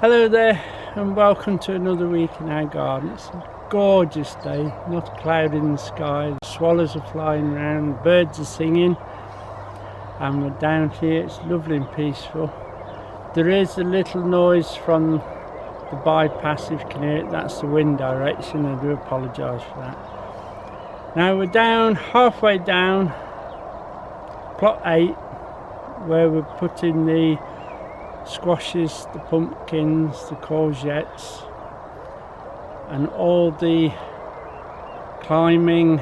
Hello there and welcome to another week in our garden. It's a gorgeous day, not a cloud in the sky, the swallows are flying around, birds are singing, and we're down here. It's lovely and peaceful. There is a little noise from the bypass, if you can hear it. That's the wind direction. I do apologise for that. Now we're down, halfway down plot 8, where we're putting the squashes, the pumpkins, the courgettes, and all the climbing,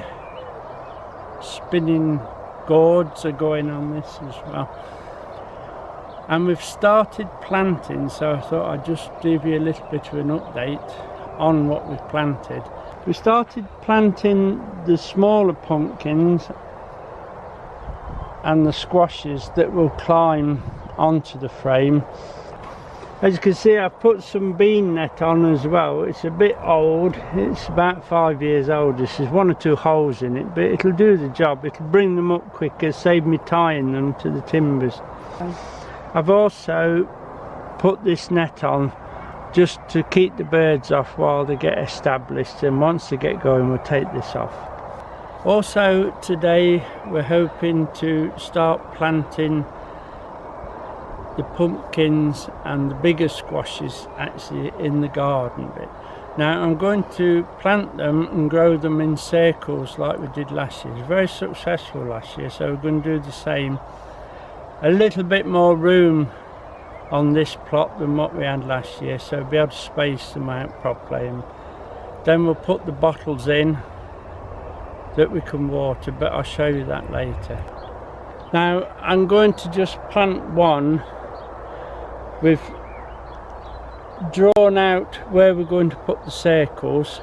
spinning gourds are going on this as well. And we've started planting, so I thought I'd just give you a little bit of an update on what we've planted. We started planting the smaller pumpkins and the squashes that will climb onto the frame. As you can see, I've put some bean net on as well. It's a bit old, it's about 5 years old. There's one or two holes in it, but it'll do the job. It'll bring them up quicker, save me tying them to the timbers. I've also put this net on just to keep the birds off while they get established, and once they get going we'll take this off. Also today we're hoping to start planting the pumpkins and the bigger squashes actually in the garden bit. Now I'm going to plant them and grow them in circles like we did last year. It was very successful last year, so we're going to do the same. A little bit more room on this plot than what we had last year, so we'll be able to space them out properly, and then we'll put the bottles in that we can water, but I'll show you that later. Now I'm going to just plant one. We've drawn out where we're going to put the circles,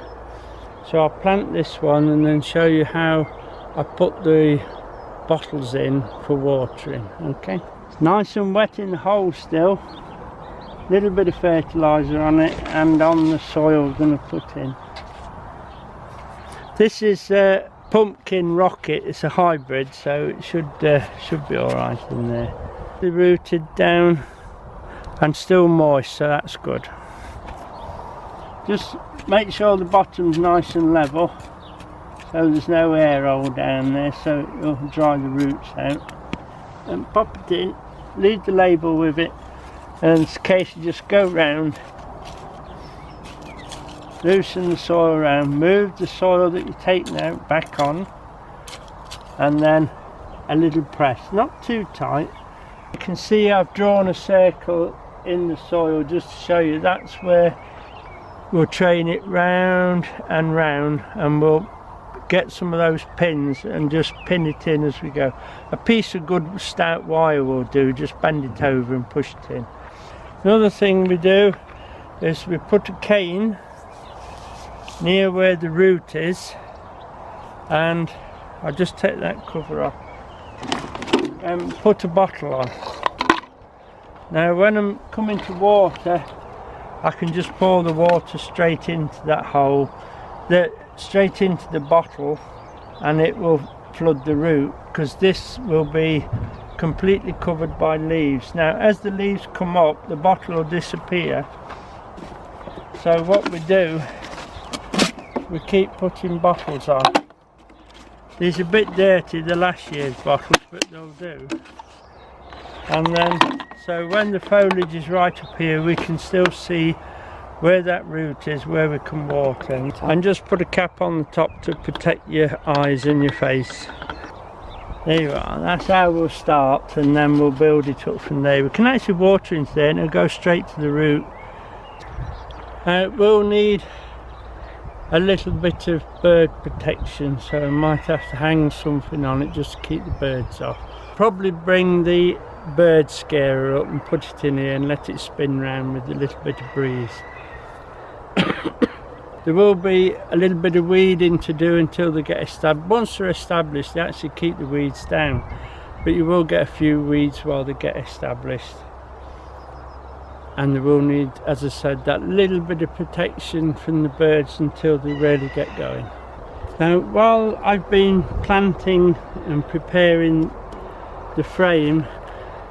so I'll plant this one and then show you how I put the bottles in for watering. Okay, it's nice and wet in the hole still. Little bit of fertilizer on it and on the soil we're going to put in. This is pumpkin rocket. It's a hybrid, so it should be all right in there. They're rooted down and still moist, so that's good. Just make sure the bottom's nice and level, so there's no air hole down there, so it will dry the roots out. And pop it in, leave the label with it, and in case you just go round, loosen the soil around, move the soil that you're taking out back on, and then a little press, not too tight. You can see I've drawn a circle in the soil just to show you that's where we'll train it round and round, and we'll get some of those pins and just pin it in as we go. A piece of good stout wire will do, just bend it over and push it in. Another thing we do is we put a cane near where the root is, and I'll just take that cover off and put a bottle on. Now when I'm coming to water, I can just pour the water straight into that hole, straight into the bottle, and it will flood the root, because this will be completely covered by leaves. Now as the leaves come up, the bottle will disappear, so what we do, we keep putting bottles on. These are a bit dirty, the last year's bottles, but they'll do. And then, so when the foliage is right up here, we can still see where that root is, where we can water. And just put a cap on the top to protect your eyes and your face. There you are, that's how we'll start, and then we'll build it up from there. We can actually water into there and it'll go straight to the root. We'll need a little bit of bird protection, so I might have to hang something on it just to keep the birds off. Probably bring the bird scarer up and put it in here and let it spin round with a little bit of breeze. There will be a little bit of weeding to do until they get established. Once they're established, they actually keep the weeds down, but you will get a few weeds while they get established. And they will need, as I said, that little bit of protection from the birds until they really get going. Now, while I've been planting and preparing the frame,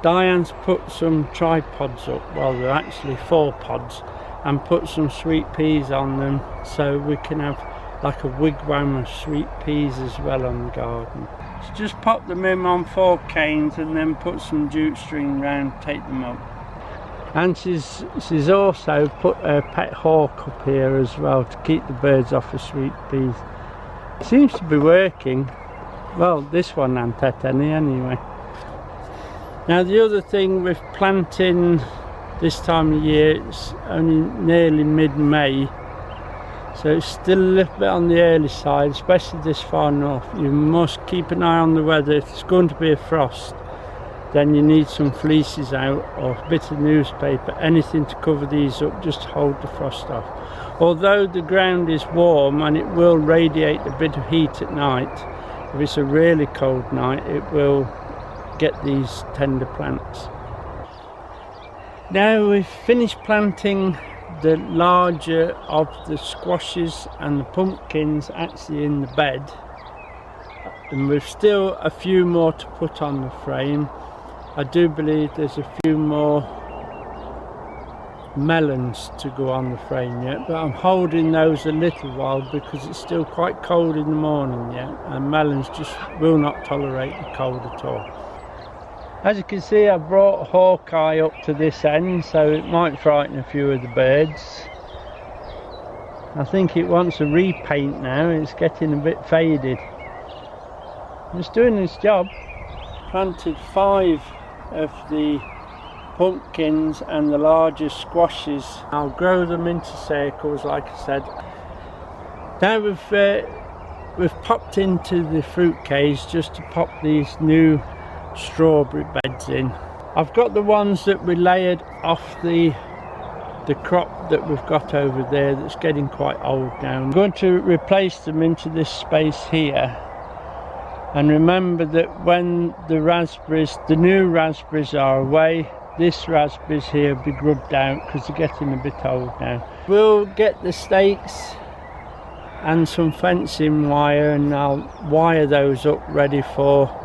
Diane's put some tripods up, well they're actually 4 pods, and put some sweet peas on them so we can have like a wigwam of sweet peas as well on the garden. So just pop them in on 4 canes and then put some jute string round, take them up. And she's also put her pet hawk up here as well to keep the birds off the sweet peas. Seems to be working. Well, this one ain't at any anyway. Now the other thing with planting this time of year, it's only nearly mid-May, so it's still a little bit on the early side, especially this far north. You must keep an eye on the weather. If it's going to be a frost, then you need some fleeces out or a bit of newspaper, anything to cover these up just to hold the frost off. Although the ground is warm and it will radiate a bit of heat at night, if it's a really cold night it will get these tender plants. Now we've finished planting the larger of the squashes and the pumpkins actually in the bed, and we've still a few more to put on the frame. I do believe there's a few more melons to go on the frame yet, but I'm holding those a little while because it's still quite cold in the morning yet, and melons just will not tolerate the cold at all. As you can see, I've brought Hawkeye up to this end, so it might frighten a few of the birds. I think it wants a repaint now, it's getting a bit faded. It's doing its job. Planted 5 of the pumpkins and the larger squashes. I'll grow them into circles like I said. Now we've popped into the fruit cage just to pop these new strawberry beds in. I've got the ones that we layered off the crop that we've got over there that's getting quite old now. I'm going to replace them into this space here, and remember that when the new raspberries are away, this raspberries here will be grubbed out because they're getting a bit old now. We'll get the stakes and some fencing wire and I'll wire those up ready for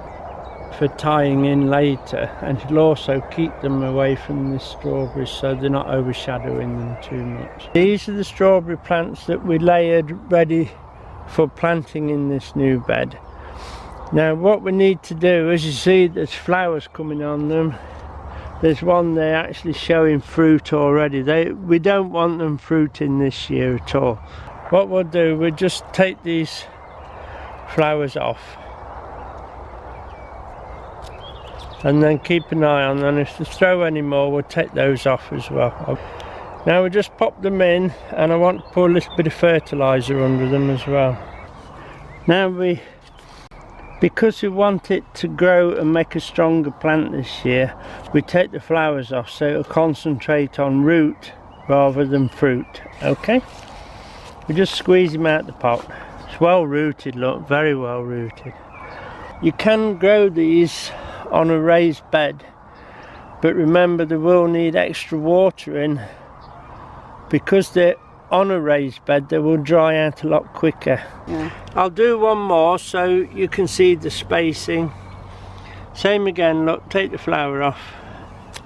tying in later, and it'll also keep them away from the strawberries so they're not overshadowing them too much. These are the strawberry plants that we layered ready for planting in this new bed. Now what we need to do, as you see there's flowers coming on them. There's one there actually showing fruit already. We don't want them fruiting this year at all. What we'll do, we'll just take these flowers off and then keep an eye on them. If they throw any more, we'll take those off as well. Now we just pop them in, and I want to put a little bit of fertilizer under them as well. Now because we want it to grow and make a stronger plant this year, we take the flowers off so it'll concentrate on root rather than fruit. Okay, we just squeeze them out the pot. It's well rooted, look, very well rooted. You can grow these on a raised bed, but remember they will need extra watering because they're on a raised bed. They will dry out a lot quicker. Yeah. I'll do one more so you can see the spacing. Same again, look, take the flower off.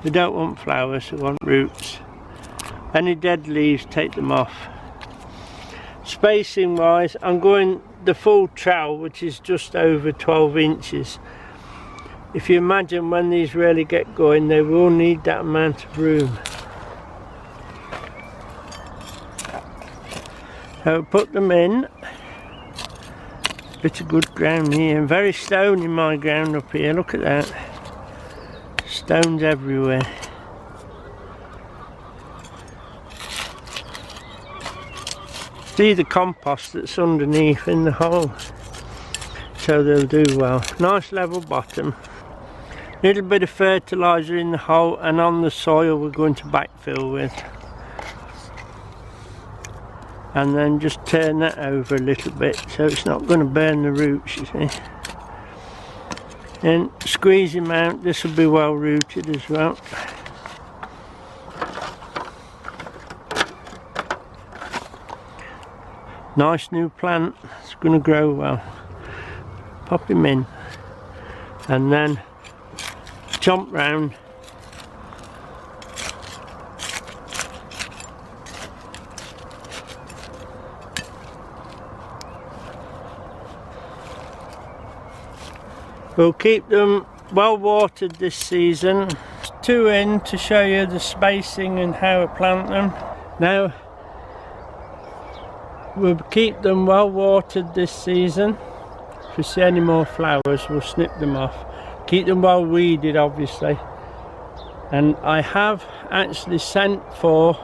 We don't want flowers, we want roots. Any dead leaves, take them off. Spacing wise, I'm going the full trowel, which is just over 12 inches. If you imagine when these really get going, they will need that amount of room. So put them in. Bit of good ground here. Very stony my ground up here. Look at that. Stones everywhere. See the compost that's underneath in the hole. So they'll do well. Nice level bottom. Little bit of fertiliser in the hole, and on the soil we're going to backfill with. And then just turn that over a little bit so it's not going to burn the roots, you see. And squeeze them out. This will be well rooted as well. Nice new plant. It's going to grow well. Pop him in, and then chomp round. We'll keep them well watered this season. 2 in to show you the spacing and how I plant them. Now we'll keep them well watered this season. If we see any more flowers, we'll snip them off. Keep them well weeded, obviously. And I have actually sent for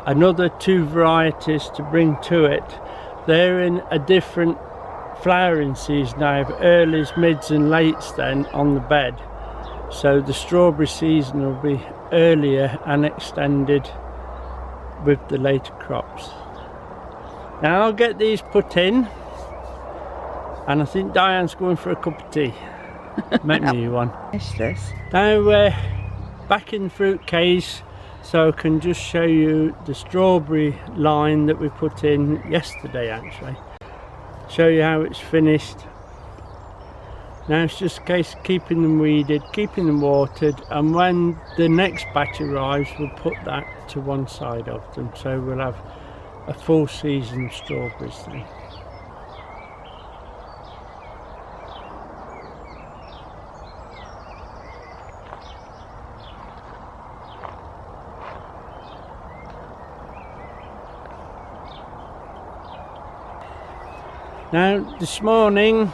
another 2 varieties to bring to it. They're in a different flowering season. I have earlies, mids and lates then on the bed. So the strawberry season will be earlier and extended with the later crops. Now I'll get these put in, and I think Diane's going for a cup of tea. Make me one. What's this? Now we're back in the fruit case, so I can just show you the strawberry line that we put in yesterday actually. Show you how it's finished. Now it's just a case of keeping them weeded, keeping them watered, and when the next batch arrives we'll put that to one side of them, so we'll have a full season of strawberries then. Now this morning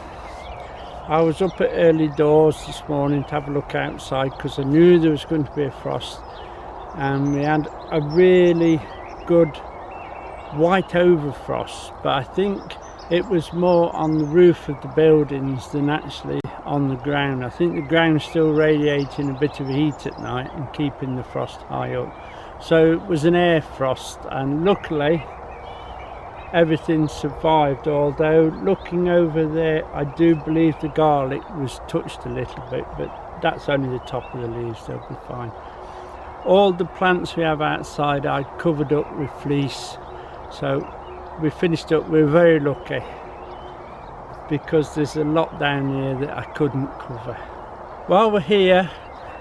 I was up at early doors this morning to have a look outside because I knew there was going to be a frost, and we had a really good white over frost, but I think it was more on the roof of the buildings than actually on the ground. I think the ground's still radiating a bit of heat at night and keeping the frost high up, so it was an air frost, and luckily everything survived, although looking over there I do believe the garlic was touched a little bit, but that's only the top of the leaves, they'll be fine. All the plants we have outside I covered up with fleece, so we finished up. We're very lucky because there's a lot down here that I couldn't cover. While we're here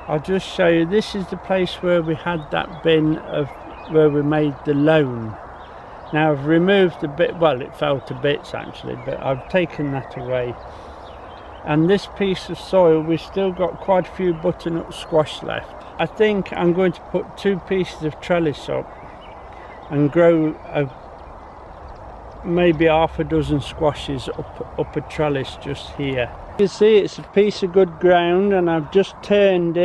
I'll just show you, this is the place where we had that bin of where we made the loam. Now I've removed a bit, well it fell to bits actually, but I've taken that away. And this piece of soil, we've still got quite a few butternut squash left. I think I'm going to put 2 pieces of trellis up and grow maybe half a dozen squashes up a trellis just here. You can see it's a piece of good ground, and I've just turned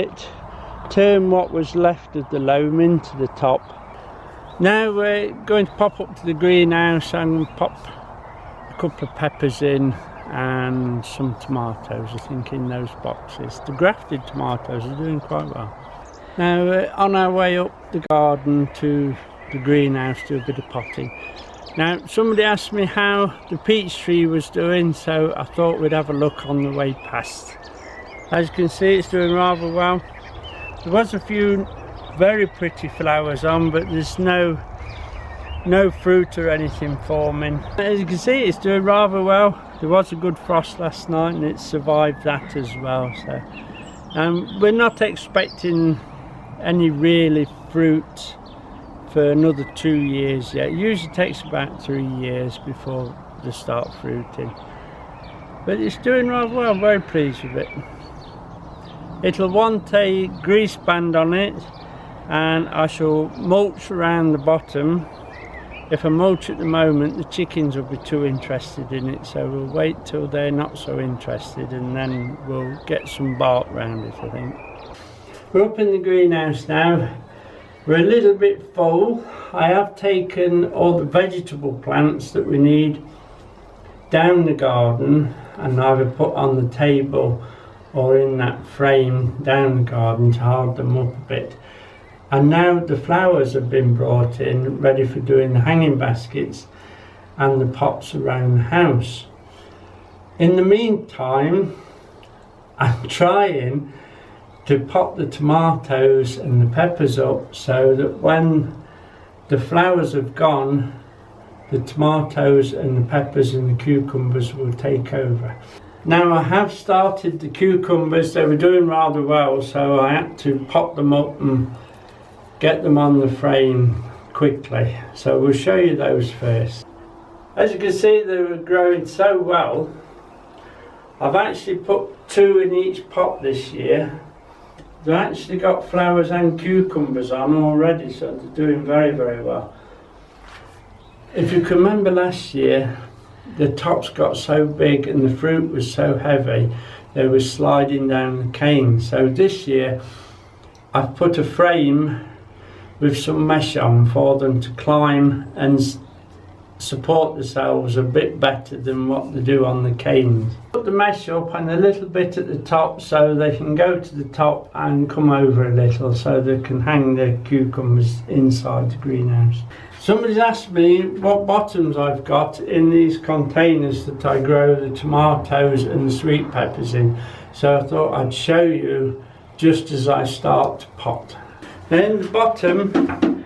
what was left of the loam into the top. Now we're going to pop up to the greenhouse and pop a couple of peppers in and some tomatoes, I think, in those boxes. The grafted tomatoes are doing quite well. Now we're on our way up the garden to the greenhouse to a bit of potting. Now somebody asked me how the peach tree was doing, so I thought we'd have a look on the way past. As you can see, it's doing rather well. There was a few very pretty flowers on, but there's no fruit or anything forming. As you can see, it's doing rather well. There was a good frost last night and it survived that as well, so we're not expecting any really fruit for another 2 years yet. It usually takes about 3 years before they start fruiting, but it's doing rather well. I'm very pleased with it. It'll want a grease band on it, and I shall mulch around the bottom. If I mulch at the moment, the chickens will be too interested in it, so we'll wait till they're not so interested and then we'll get some bark round it, I think. We're up in the greenhouse now. We're a little bit full. I have taken all the vegetable plants that we need down the garden and either put on the table or in that frame down the garden to hard them up a bit. And now the flowers have been brought in, ready for doing the hanging baskets and the pots around the house. In the meantime, I'm trying to pot the tomatoes and the peppers up so that when the flowers have gone, the tomatoes and the peppers and the cucumbers will take over. Now I have started the cucumbers. They were doing rather well, so I had to pot them up and get them on the frame quickly. So we'll show you those first. As you can see, they were growing so well. I've actually put 2 in each pot this year. They've actually got flowers and cucumbers on already, so they're doing very, very well. If you can remember last year, the tops got so big and the fruit was so heavy, they were sliding down the cane. So this year, I've put a frame with some mesh on for them to climb and support themselves a bit better than what they do on the canes. Put the mesh up and a little bit at the top so they can go to the top and come over a little so they can hang their cucumbers inside the greenhouse. Somebody's asked me what bottoms I've got in these containers that I grow the tomatoes and the sweet peppers in, so I thought I'd show you just as I start to pot. In the bottom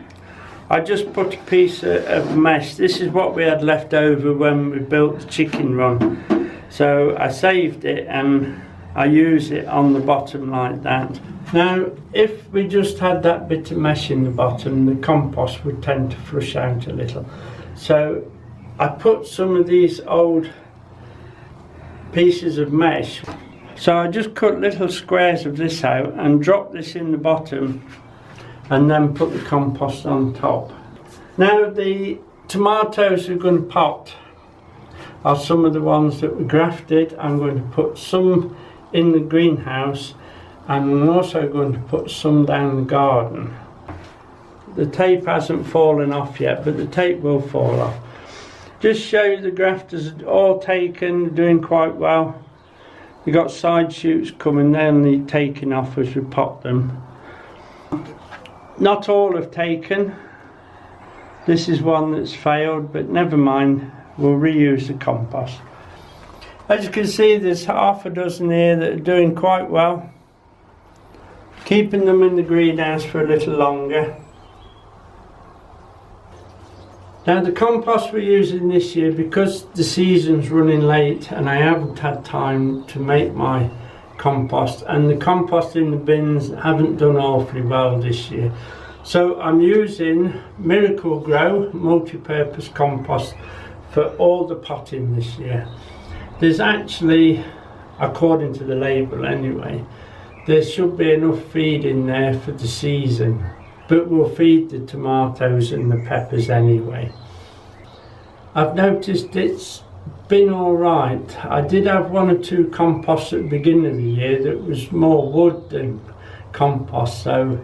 I just put a piece of mesh. This is what we had left over when we built the chicken run. So I saved it and I use it on the bottom like that. Now, if we just had that bit of mesh in the bottom, the compost would tend to flush out a little. So I put some of these old pieces of mesh. So I just cut little squares of this out and drop this in the bottom and then put the compost on top. Now the tomatoes we're going to pot are some of the ones that were grafted. I'm going to put some in the greenhouse and I'm also going to put some down the garden. The tape hasn't fallen off yet, but the tape will fall off. Just show you the grafters are all taken, doing quite well. We've got side shoots coming, they'll need taking off as we pot them. Not all have taken. This is one that's failed, but never mind, we'll reuse the compost. As you can see, there's half a dozen here that are doing quite well. Keeping them in the greenhouse for a little longer. Now the compost we're using this year, because the season's running late and I haven't had time to make my compost, and the compost in the bins haven't done awfully well this year, so I'm using Miracle Grow multi-purpose compost for all the potting this year. There's actually, according to the label anyway, there should be enough feed in there for the season, but we'll feed the tomatoes and the peppers anyway. I've noticed it's been alright. I did have 1 or 2 composts at the beginning of the year that was more wood than compost, so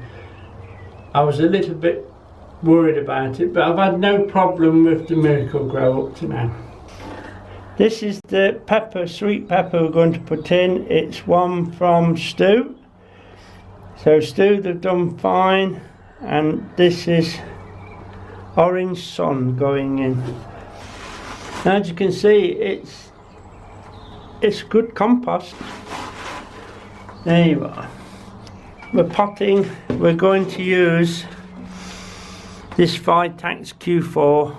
I was a little bit worried about it, but I've had no problem with the Miracle Grow up to now. This is the pepper, sweet pepper we're going to put in. It's one from Stu. So Stu, they've done fine, and this is Orange Sun going in. Now, as you can see, it's good compost. There you are. We're potting. We're going to use this Vitax Q4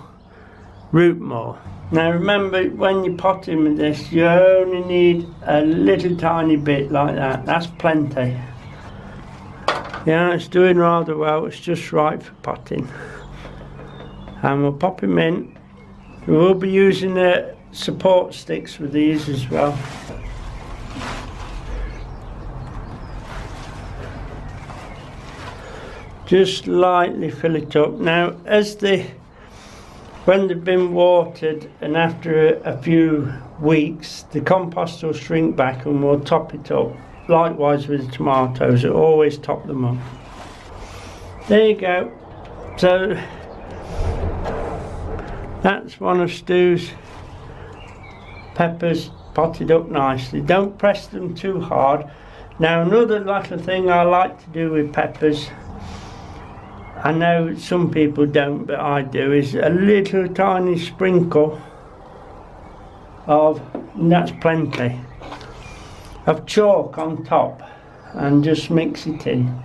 root maul. Now remember, when you're potting with this, you only need a little tiny bit like that. That's plenty. Yeah, it's doing rather well. It's just right for potting. And we'll pop him in. We will be using the support sticks with these as well. Just lightly fill it up. Now, when they've been watered and after a few weeks, the compost will shrink back and we'll top it up. Likewise with the tomatoes, we'll always top them up. There you go. So that's one of Stu's peppers potted up nicely. Don't press them too hard. Now another little thing I like to do with peppers, I know some people don't, but I do, is a little tiny sprinkle of, and that's plenty, of chalk on top, and just mix it in.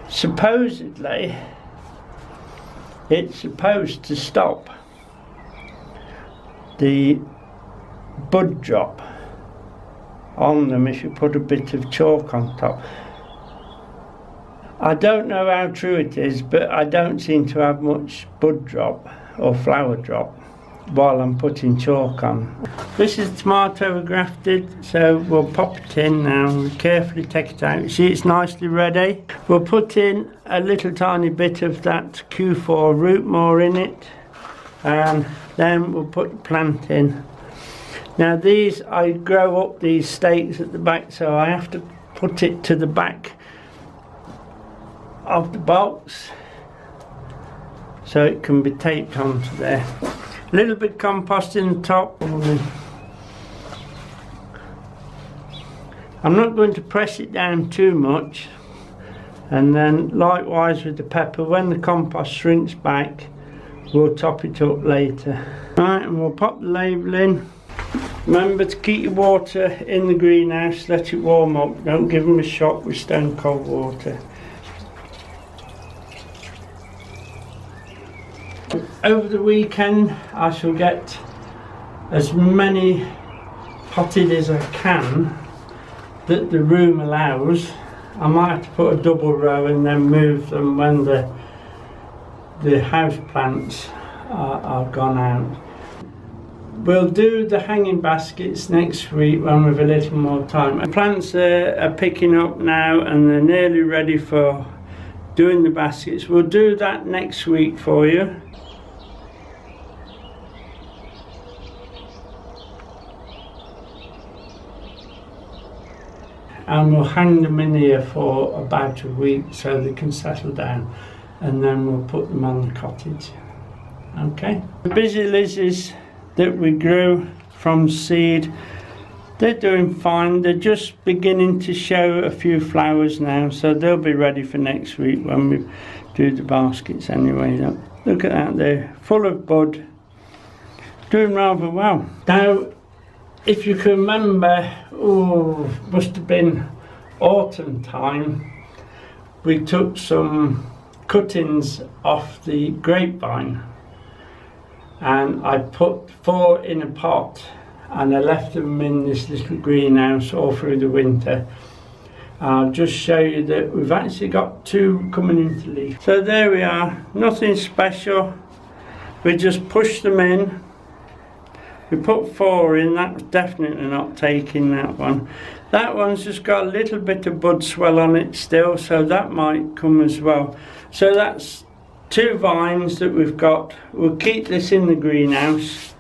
Supposedly it's supposed to stop the bud drop on them if you put a bit of chalk on top. I don't know how true it is, but I don't seem to have much bud drop or flower drop while I'm putting chalk on. This is tomato grafted, so we'll pop it in now and carefully take it out. See, it's nicely ready. We'll put in a little tiny bit of that Q4 root more in it, and then we'll put the plant in. Now these, I grow up these stakes at the back, so I have to put it to the back of the box so it can be taped onto there. A little bit compost in the top. I'm not going to press it down too much, and then likewise with the pepper, when the compost shrinks back we'll top it up later. Right, and we'll pop the label in. Remember to keep your water in the greenhouse, let it warm up, don't give them a shock with stone cold water. Over the weekend I shall get as many potted as I can that the room allows. I might have to put a double row and then move them when the house plants are gone out. We'll do the hanging baskets next week when we've a little more time. The plants are picking up now and they're nearly ready for doing the baskets. We'll do that next week for you. And we'll hang them in here for about a week so they can settle down, and then we'll put them on the cottage. Okay. The busy lizzies that we grew from seed, they're doing fine. They're just beginning to show a few flowers now, so they'll be ready for next week when we do the baskets anyway. Look at that, they're full of bud, doing rather well. Now, if you can remember, must have been autumn time, we took some cuttings off the grapevine and I put 4 in a pot and I left them in this little greenhouse all through the winter. I'll just show you that we've actually got 2 coming into leaf. So there we are, nothing special. We just push them in. We put 4 in, that's definitely not taking that one. That one's just got a little bit of bud swell on it still, so that might come as well. So that's 2 vines that we've got. We'll keep this in the greenhouse,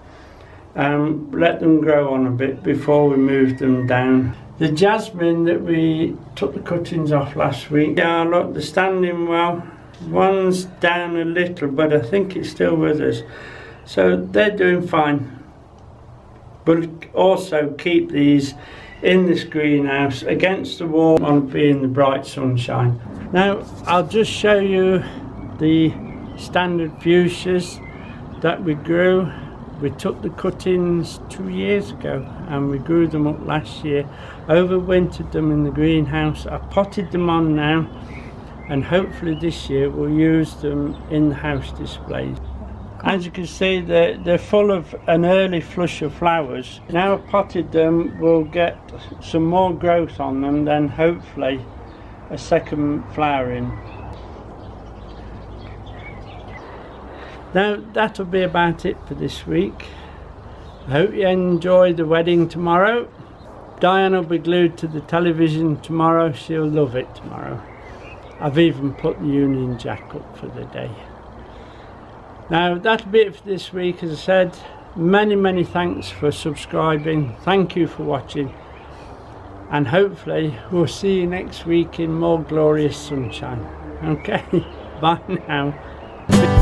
let them grow on a bit before we move them down. The jasmine that we took the cuttings off last week, yeah, look, they're standing well. One's down a little, but I think it's still with us. So they're doing fine. But also keep these in this greenhouse against the wall on being the bright sunshine. Now I'll just show you the standard fuchsias that we grew. We took the cuttings 2 years ago and we grew them up last year, overwintered them in the greenhouse. I potted them on now, and hopefully this year we'll use them in the house displays. As you can see, they're full of an early flush of flowers. Now I've potted them, we'll get some more growth on them, then hopefully a second flowering. Now that'll be about it for this week. I hope you enjoy the wedding tomorrow. Diane will be glued to the television tomorrow, she'll love it tomorrow. I've even put the Union Jack up for the day. Now that'll be it for this week. As I said, many thanks for subscribing, thank you for watching, and hopefully we'll see you next week in more glorious sunshine. Okay, bye now.